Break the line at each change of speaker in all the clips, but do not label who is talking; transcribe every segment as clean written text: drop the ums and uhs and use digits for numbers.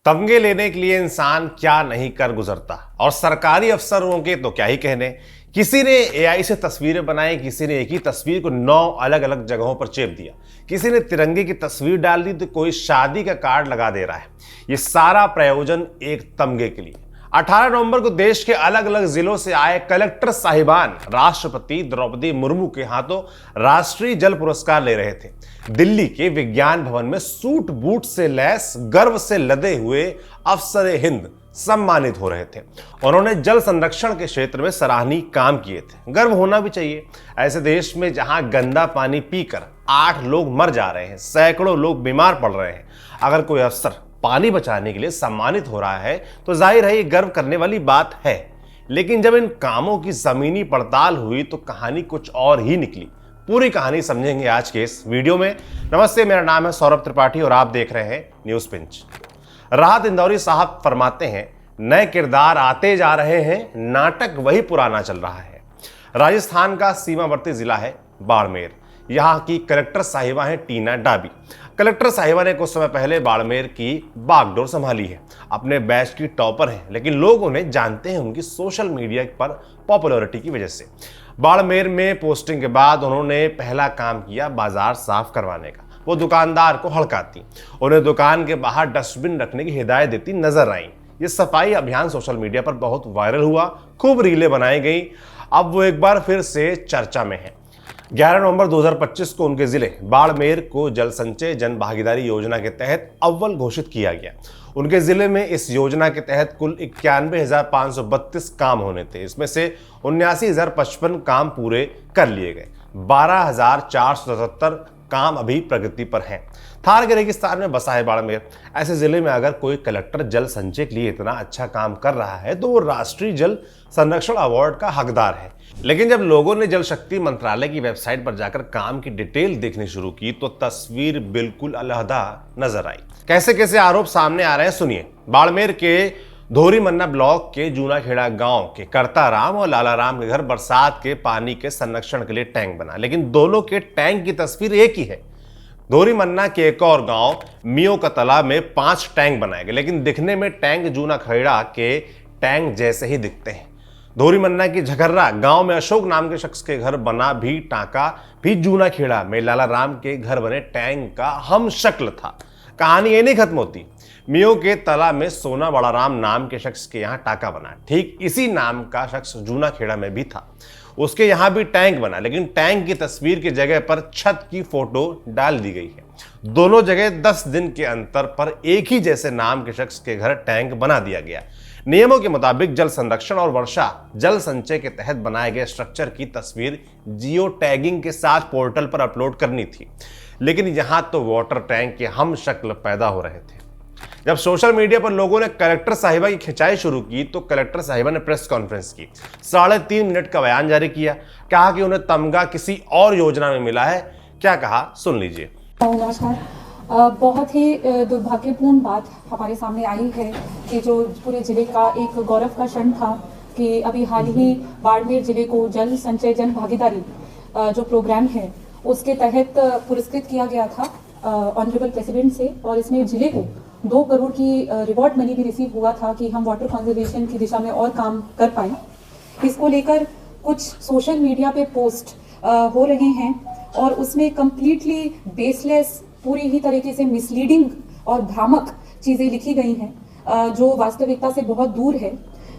तमगे लेने के लिए इंसान क्या नहीं कर गुजरता, और सरकारी अफसरों के तो क्या ही कहने। किसी ने एआई से तस्वीरें बनाई, किसी ने एक ही तस्वीर को 9 अलग अलग जगहों पर चेप दिया, किसी ने तिरंगे की तस्वीर डाल दी, तो कोई शादी का कार्ड लगा दे रहा है। ये सारा प्रयोजन एक तमगे के लिए। 18 नवंबर को देश के अलग अलग जिलों से आए कलेक्टर साहिबान राष्ट्रपति द्रौपदी मुर्मू के हाथों राष्ट्रीय जल पुरस्कार ले रहे थे। दिल्ली के विज्ञान भवन में सूट बूट से लैस गर्व से लदे हुए अफसर हिंद सम्मानित हो रहे थे। उन्होंने जल संरक्षण के क्षेत्र में सराहनीय काम किए थे। गर्व होना भी चाहिए। ऐसे देश में जहां गंदा पानी पीकर 8 लोग मर जा रहे हैं, सैकड़ों लोग बीमार पड़ रहे हैं, अगर कोई अफसर पानी बचाने के लिए सम्मानित हो रहा है तो जाहिर है ये गर्व करने वाली बात है। लेकिन जब इन कामों की जमीनी पड़ताल हुई तो कहानी कुछ और ही निकली। पूरी कहानी समझेंगे आज के इस वीडियो में। नमस्ते, मेरा नाम है सौरभ त्रिपाठी और आप देख रहे हैं न्यूज पिंच। राहत इंदौरी साहब फरमाते हैं, नए किरदार आते जा रहे हैं, नाटक वही पुराना चल रहा है। राजस्थान का सीमावर्ती जिला है बाड़मेर। यहाँ की कलेक्टर साहिबा है टीना डाबी। कलेक्टर साहिबा ने कुछ समय पहले बाड़मेर की बागडोर संभाली है। अपने बैच की टॉपर है, लेकिन लोग उन्हें जानते हैं उनकी सोशल मीडिया पर पॉपुलैरिटी की वजह से। बाड़मेर में पोस्टिंग के बाद उन्होंने पहला काम किया बाजार साफ करवाने का। वो दुकानदार को हड़काती, उन्हें दुकान के बाहर डस्टबिन रखने की हिदायत देती नजर आई। ये सफाई अभियान सोशल मीडिया पर बहुत वायरल हुआ, खूब रीलें बनाई गई। अब वो एक बार फिर से चर्चा में है। 11 नवंबर 2025 को उनके जिले बाड़मेर को जल संचय जन भागीदारी योजना के तहत अव्वल घोषित किया गया। उनके जिले में इस योजना के तहत कुल 91,532 काम होने थे। इसमें से 79,055 काम पूरे कर लिए गए। 12,477 काम अभी प्रगति पर हैं। थार के रेगिस्तान में बसा है बाड़मेर। ऐसे जिले में अगर कोई कलेक्टर जल संचय के लिए इतना अच्छा काम कर रहा है तो वो राष्ट्रीय जल संरक्षण अवार्ड का हकदार है। लेकिन जब लोगों ने जल शक्ति मंत्रालय की वेबसाइट पर जाकर काम की डिटेल देखनी शुरू की तो तस्वीर बिल्कुल अलहदा नजर आई। कैसे कैसे आरोप सामने आ रहे हैं सुनिए। बाड़मेर के धोरी मन्ना ब्लॉक के जूनाखेड़ा गांव के करताराम और लालाराम के घर बरसात के पानी के संरक्षण के लिए टैंक बना, लेकिन दोनों के टैंक की तस्वीर एक ही है। धोरी मन्ना के एक और गांव मियो का तालाब में 5 टैंक बनाए गए, लेकिन दिखने में टैंक जूनाखेड़ा के टैंक जैसे ही दिखते हैं। धोरी मन्ना की झकर्रा गांव में अशोक नाम के शख्स के घर बना भी टांका भी जूनाखेड़ा में लालाराम के घर बने टैंक का हम शक्ल था। कहानी ये नहीं खत्म होती। मियो के तालाब में सोना बड़ाराम नाम के शख्स के यहाँ टाका बना, ठीक इसी नाम का शख्स जूनाखेड़ा में भी था। उसके यहाँ भी टैंक बना, लेकिन टैंक की तस्वीर की जगह पर छत की फोटो डाल दी गई है। दोनों जगह 10 दिन के अंतर पर एक ही जैसे नाम के शख्स के घर टैंक बना दिया गया। नियमों के मुताबिक जल संरक्षण और वर्षा जल संचय के तहत बनाए गए स्ट्रक्चर की तस्वीर जियो टैगिंग के साथ पोर्टल पर अपलोड करनी थी, लेकिन यहां तो वाटर टैंक के हम शक्ल पैदा हो रहे थे। जब सोशल मीडिया पर लोगों ने कलेक्टर साहिबा की खिंचाई शुरू की तो कलेक्टर साहिबा ने प्रेस कॉन्फ्रेंस की, 3.5 मिनट का बयान जारी किया। कहा कि उन्हें तमगा किसी और योजना में मिला है। क्या कहा सुन लीजिए।
नमस्कार। बहुत ही दुर्भाग्यपूर्ण बात हमारे सामने आई है कि जो पूरे जिले का एक गौरव का क्षण था कि अभी हाल ही बाड़मेर जिले को जल संचय जन भागीदारी जो प्रोग्राम है उसके तहत पुरस्कृत किया गया था ऑनरेबल प्रेसिडेंट से, और इसमें जिले को 2 करोड़ की रिवॉर्ड मनी भी रिसीव हुआ था कि हम वाटर कंजर्वेशन की दिशा में और काम कर पाए। इसको लेकर कुछ सोशल मीडिया पे पोस्ट हो रहे हैं और उसमें कंप्लीटली बेसलेस, पूरी ही तरीके से मिसलीडिंग और भ्रामक चीज़ें लिखी गई हैं जो वास्तविकता से बहुत दूर है।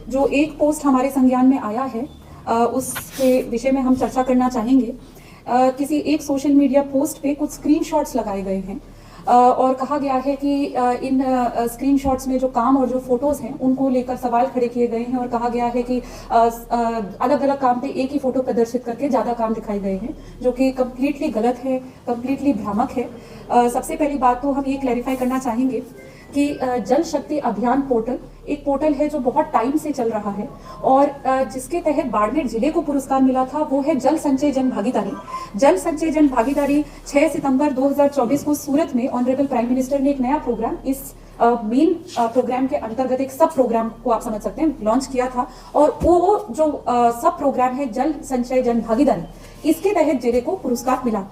जो एक पोस्ट हमारे संज्ञान में आया है उसके विषय में हम चर्चा करना चाहेंगे। किसी एक सोशल मीडिया पोस्ट पे कुछ स्क्रीनशॉट्स लगाए गए हैं और कहा गया है कि इन स्क्रीनशॉट्स में जो काम और जो फोटोज़ हैं उनको लेकर सवाल खड़े किए गए हैं और कहा गया है कि अलग अलग काम पे एक ही फोटो प्रदर्शित करके ज़्यादा काम दिखाए गए हैं, जो कि कम्प्लीटली गलत है, कम्प्लीटली भ्रामक है। सबसे पहली बात तो हम ये क्लैरिफाई करना चाहेंगे कि जल शक्ति अभियान पोर्टल एक पोर्टल है जो बहुत टाइम से चल रहा है और जिसके तहत बाड़मेर जिले को पुरस्कार मिला था वो है जल संचय जन भागीदारी। जल संचय जन भागीदारी 6 सितंबर 2024 को सूरत में ऑनरेबल प्राइम मिनिस्टर ने एक नया प्रोग्राम, इस मेन प्रोग्राम के अंतर्गत एक सब प्रोग्राम को आप समझ सकते हैं लॉन्च किया था, और वो जो सब प्रोग्राम है जल संचय जन भागीदारी, इसके तहत जिले को पुरस्कार मिला।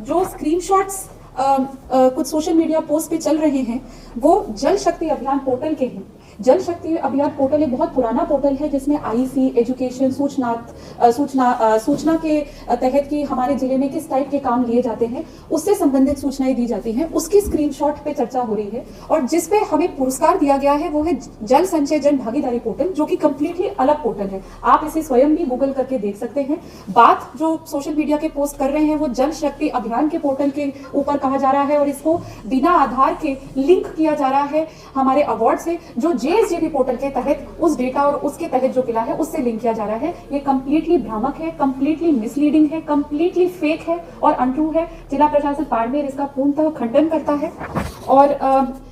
जो स्क्रीनशॉट्स कुछ सोशल मीडिया पोस्ट पे चल रहे हैं वो जल शक्ति अभियान पोर्टल के हैं। जल शक्ति अभियान पोर्टल एक बहुत पुराना पोर्टल है जिसमें आईसी एजुकेशन सूचना के तहत कि हमारे जिले में किस टाइप के काम लिए जाते हैं उससे संबंधित सूचनाएं दी जाती हैं, उसकी स्क्रीनशॉट पे चर्चा हो रही है। और जिस पे हमें पुरस्कार दिया गया है वो है जल संचय जन भागीदारी पोर्टल, जो कि कंप्लीटली अलग पोर्टल है। आप इसे स्वयं भी गूगल करके देख सकते हैं। बात जो सोशल मीडिया के पोस्ट कर रहे हैं वो जल शक्ति अभियान के पोर्टल के ऊपर कहा जा रहा है और इसको बिना आधार के लिंक किया जा रहा है हमारे अवार्ड से, जो जेएसजीबी पोर्टल के तहत उस डेटा और उसके तहत जो मिला है उससे लिंक किया जा रहा है। ये कंप्लीटली भ्रामक है, कंप्लीटली मिसलीडिंग है, कंप्लीटली फेक है और अनट्रू है। जिला प्रशासन बाड़मेर इसका पूर्णतः खंडन करता है। और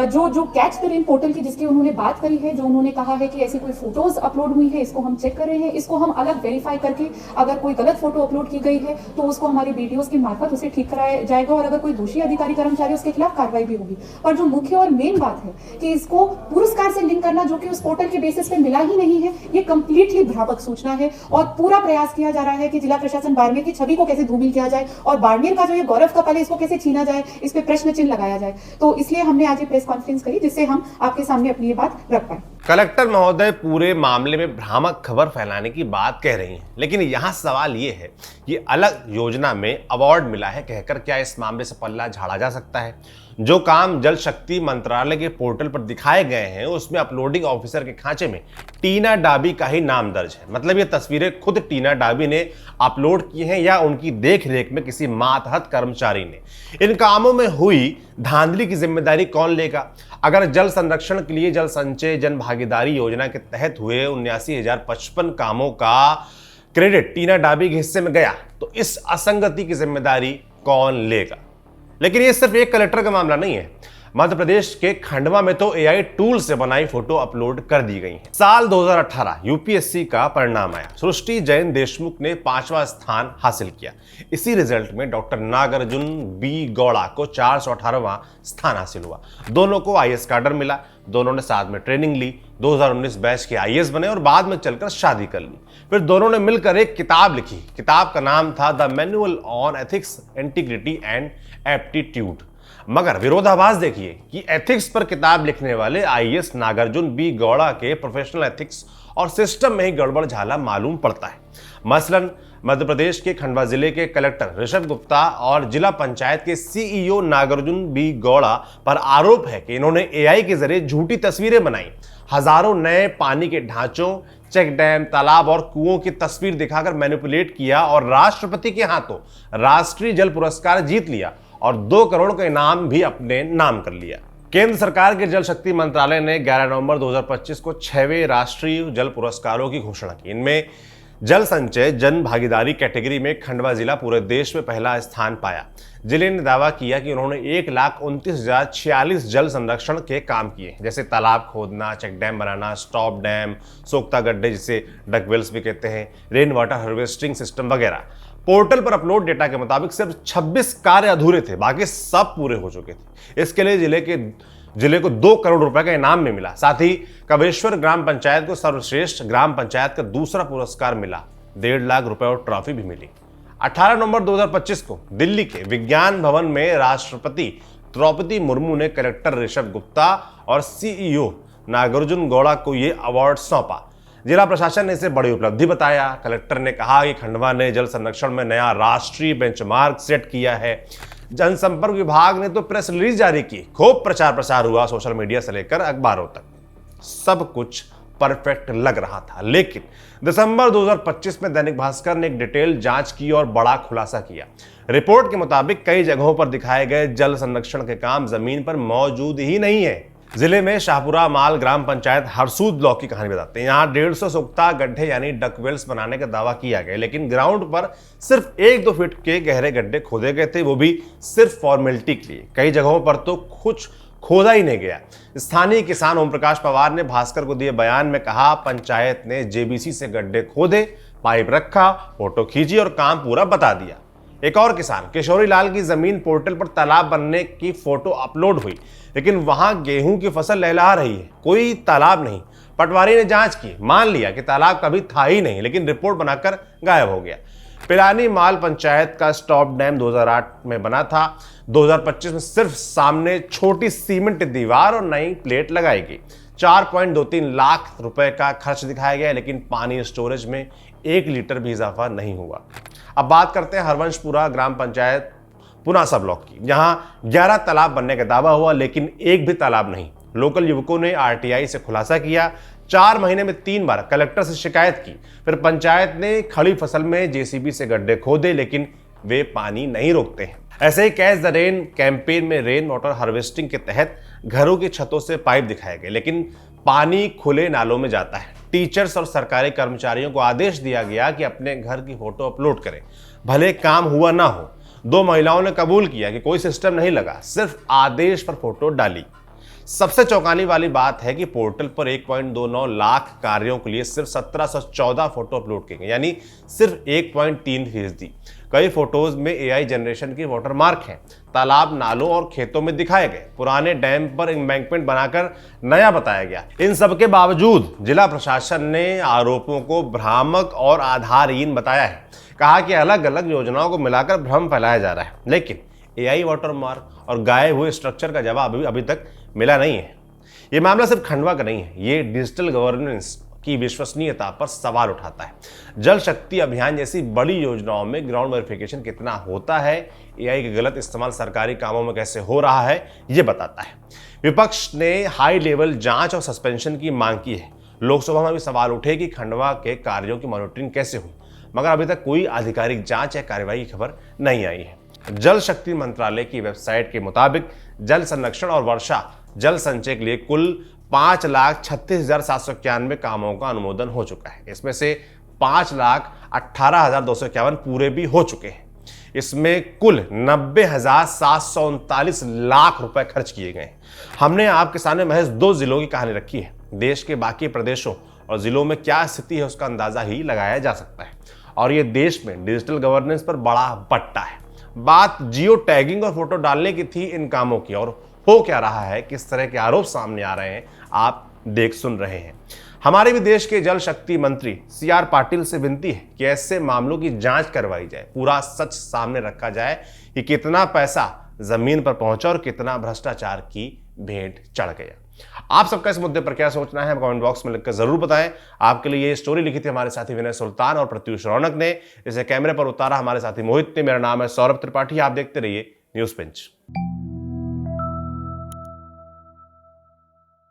जो कैच द रेन पोर्टल की जिसकी उन्होंने बात करी है, जो उन्होंने कहा है कि ऐसी कोई फोटोज अपलोड हुई है, इसको हम चेक कर रहे हैं। इसको हम अलग वेरीफाई करके अगर कोई गलत फोटो अपलोड की गई है तो उसको हमारी वीडियोस के मार्फत उसे ठीक कराया जाएगा और अगर कोई दोषी अधिकारी कर्मचारी उसके खिलाफ कार्रवाई भी होगी। पर जो मुख्य और मेन बात है कि इसको पुरस्कार से लिंक करना, जो कि उस पोर्टल के बेसिस पे मिला ही नहीं है, ये कंप्लीटली भ्रामक सूचना है। और पूरा प्रयास किया जा रहा है कि जिला प्रशासन बाड़मेर की छवि को कैसे धूमिल किया जाए और बाड़मेर का जो ये गौरव का पल है इसको कैसे छीना जाए, इस पे प्रश्न चिन्ह लगाया जाए। तो इसलिए हमने आज ये प्रेस कॉन्फ्रेंस करी जिससे हम आपके सामने अपनी ये बात रख पाए।
कलेक्टर महोदय पूरे मामले में भ्रामक खबर फैलाने की बात कह रही हैं, लेकिन यहां सवाल यह है कि अलग योजना में अवार्ड मिला है कहकर क्या इस मामले से पल्ला झाड़ा जा सकता है? जो काम जल शक्ति मंत्रालय के पोर्टल पर दिखाए गए हैं उसमें अपलोडिंग ऑफिसर के खांचे में टीना डाबी का ही नाम दर्ज है। मतलब ये तस्वीरें खुद टीना डाबी ने अपलोड की हैं या उनकी देखरेख में किसी मातहत कर्मचारी ने। इन कामों में हुई धांधली की जिम्मेदारी कौन लेगा? अगर जल संरक्षण के लिए जल संचय जन भागीदारी योजना के तहत हुए 79,055 कामों का क्रेडिट टीना डाबी के हिस्से में गया तो इस असंगति की जिम्मेदारी कौन लेगा? लेकिन ये सिर्फ एक कलेक्टर का मामला नहीं है। मध्य प्रदेश के खंडवा में तो एआई टूल से बनाई फोटो अपलोड कर दी गई है। साल 2018 यूपीएससी का परिणाम आया। सृष्टि जैन देशमुख ने 5वां स्थान हासिल किया। इसी रिजल्ट में डॉक्टर नागार्जुन बी गौड़ा को 418वां स्थान हासिल हुआ। दोनों को आईएएस कैडर मिला। दोनों ने साथ में ट्रेनिंग ली, 2019 बैच के आईएएस बने और बाद में चलकर शादी कर ली। फिर दोनों ने मिलकर एक किताब लिखी। किताब का नाम था the manual on ethics, integrity and aptitude. मगर विरोधाभास देखिए कि एथिक्स पर किताब लिखने वाले आईएएस नागार्जुन बी गौड़ा के प्रोफेशनल एथिक्स और सिस्टम में ही गड़बड़ झाला मालूम पड़ता है। मसलन मध्य प्रदेश के खंडवा जिले के कलेक्टर ऋषभ गुप्ता और जिला पंचायत के सीईओ नागार्जुन बी गौड़ा पर आरोप है कि इन्होंने एआई के जरिए झूठी तस्वीरें बनाई। हजारों नए पानी के ढांचों, चेक डैम, तालाब और कुओं की तस्वीर दिखाकर मैनिपुलेट किया और राष्ट्रपति के हाथों राष्ट्रीय जल पुरस्कार जीत लिया और 2 करोड़ का इनाम भी अपने नाम कर लिया। केंद्र सरकार के जल शक्ति मंत्रालय ने 11 नवंबर 2025 को 6वें राष्ट्रीय जल पुरस्कारों की घोषणा की। इनमें जल संचय जन भागीदारी कैटेगरी में खंडवा जिला पूरे देश में पहला स्थान पाया। जिले ने दावा किया कि उन्होंने 1,29,046 जल संरक्षण के काम किए, जैसे तालाब खोदना, चेक डैम बनाना, स्टॉप डैम, सोख्ता गड्ढे जिसे डकवेल्स भी कहते हैं, रेन वाटर हार्वेस्टिंग सिस्टम वगैरह। पोर्टल पर अपलोड डेटा के मुताबिक सिर्फ 26 कार्य अधूरे थे, बाकी सब पूरे हो चुके थे। इसके लिए जिले को 2 करोड़ रुपए का इनाम भी मिला। साथ ही कबेश्वर ग्राम पंचायत को सर्वश्रेष्ठ ग्राम पंचायत का दूसरा पुरस्कार मिला। 1.5 लाख रुपए और ट्रॉफी भी मिली। 18 नवंबर 2025 को दिल्ली के विज्ञान भवन में राष्ट्रपति द्रौपदी मुर्मू ने कलेक्टर ऋषभ गुप्ता और सीईओ नागार्जुन गौड़ा को यह अवार्ड सौंपा। जिला प्रशासन ने इसे बड़ी उपलब्धि बताया। कलेक्टर ने कहा कि खंडवा ने जल संरक्षण में नया राष्ट्रीय बेंचमार्क सेट किया है। जनसंपर्क विभाग ने तो प्रेस रिलीज जारी की, खूब प्रचार प्रसार हुआ सोशल मीडिया से लेकर अखबारों तक। सब कुछ परफेक्ट लग रहा था, लेकिन दिसंबर 2025 में दैनिक भास्कर ने एक डिटेल जांच की और बड़ा खुलासा किया। रिपोर्ट के मुताबिक कई जगहों पर दिखाए गए जल संरक्षण के काम जमीन पर मौजूद ही नहीं है। जिले में शाहपुरा माल ग्राम पंचायत हरसूद ब्लॉक की कहानी बताते हैं। यहाँ 150 सोख्ता गड्ढे यानी डकवेल्स बनाने का दावा किया गया, लेकिन ग्राउंड पर सिर्फ 1-2 फीट के गहरे गड्ढे खोदे गए थे, वो भी सिर्फ फॉर्मेलिटी के लिए। कई जगहों पर तो कुछ खोदा ही नहीं गया। स्थानीय किसान ओम प्रकाश पवार ने भास्कर को दिए बयान में कहा, पंचायत ने जेबीसी से गड्ढे खोदे, पाइप रखा, फोटो खींची और काम पूरा बता दिया। एक और किसान किशोरी लाल की जमीन पोर्टल पर तालाब बनने की फोटो अपलोड हुई, लेकिन वहां गेहूं की फसल लहलहा रही है, कोई तालाब नहीं। पटवारी ने जांच की, मान लिया कि तालाब कभी था ही नहीं, लेकिन रिपोर्ट बनाकर गायब हो गया। पिलानी माल पंचायत का स्टॉप डैम 2008 में बना था। 2025 में सिर्फ सामने छोटी सीमेंट दीवार और नई प्लेट लगाई गई। 4.23 लाख रुपए का खर्च दिखाया गया, लेकिन पानी स्टोरेज में 1 लीटर भी इजाफा नहीं हुआ। अब बात करते हैं हरवंशपुरा ग्राम पंचायत पुनासा ब्लॉक की। यहां 11 तालाब बनने का दावा हुआ, लेकिन एक भी तालाब नहीं। लोकल युवकों ने आरटीआई से खुलासा किया। 4 महीने में 3 बार कलेक्टर से शिकायत की। फिर पंचायत ने खड़ी फसल में जेसीबी से गड्ढे खोदे, लेकिन वे पानी नहीं रोकते हैं। ऐसे ही कैच द रेन कैंपेन में रेन वाटर हार्वेस्टिंग के तहत घरों की छतों से पाइप दिखाए गए, लेकिन पानी खुले नालों में जाता है। टीचर्स और सरकारी कर्मचारियों को आदेश दिया गया कि अपने घर की फोटो अपलोड करें, भले काम हुआ ना हो। 2 महिलाओं ने कबूल किया कि कोई सिस्टम नहीं लगा, सिर्फ आदेश पर फोटो डाली। सबसे चौंकाने वाली बात है कि पोर्टल पर 1.29 लाख कार्यों के लिए सिर्फ 1714 फोटो अपलोड किए गए, यानी सिर्फ 1.3%। कई फोटोज में एआई जनरेशन की वाटरमार्क है। तालाब, नालों और खेतों में दिखाए गए। पुराने डैम पर एम्बैंकमेंट बनाकर नया बताया गया। इन सब के बावजूद जिला प्रशासन ने आरोपों को भ्रामक और आधारहीन बताया है। कहा कि अलग अलग योजनाओं को मिलाकर भ्रम फैलाया जा रहा है, लेकिन एआई वाटरमार्क और गायब हुए स्ट्रक्चर का जवाब अभी तक मिला नहीं है। ये मामला सिर्फ खंडवा का नहीं है, ये डिजिटल गवर्नेंस की विश्वसनीयता पर सवाल उठाता है। जल शक्ति अभियान जैसी बड़ी योजनाओं में ग्राउंड वेरिफिकेशन कितना होता है, एआई का गलत इस्तेमाल सरकारी कामों में कैसे हो रहा है, ये बताता है। विपक्ष ने हाई लेवल जांच और सस्पेंशन की मांग की है। लोकसभा में भी सवाल उठे कि खंडवा के कार्यों की मॉनिटरिंग कैसे हुई, मगर अभी तक कोई आधिकारिक जांच या कार्रवाई की खबर नहीं आई है। जल शक्ति मंत्रालय की वेबसाइट के मुताबिक जल संरक्षण और वर्षा जल संचय के लिए कुल 5,36,791 कामों का अनुमोदन हो चुका है। इसमें से 5,18,251 पूरे भी हो चुके हैं। इसमें कुल 90,739 लाख रुपए खर्च किए गए। हमने आपके सामने महज 2 जिलों की कहानी रखी है। देश के बाकी प्रदेशों और जिलों में क्या स्थिति है उसका अंदाजा ही लगाया जा सकता है। और ये देश में डिजिटल गवर्नेंस पर बड़ा पट्टा है। बात जियो टैगिंग और फोटो डालने की थी इन कामों की, और हो क्या रहा है, किस तरह के आरोप सामने आ रहे हैं, आप देख सुन रहे हैं। हमारे भी देश के जल शक्ति मंत्री CR पाटिल से विनती है कि ऐसे मामलों की जांच करवाई जाए, पूरा सच सामने रखा जाए कि कितना पैसा जमीन पर पहुंचा और कितना भ्रष्टाचार की भेंट चढ़ गया। आप सबका इस मुद्दे पर क्या सोचना है, कमेंट बॉक्स में लिखकर जरूर बताएं। आपके लिए ये स्टोरी लिखी थी हमारे साथी विनय सुल्तान और प्रत्युष रौनक ने। इसे कैमरे पर उतारा हमारे साथी मोहित ने। मेरा नाम है सौरभ त्रिपाठी। आप देखते रहिए न्यूज पिंच।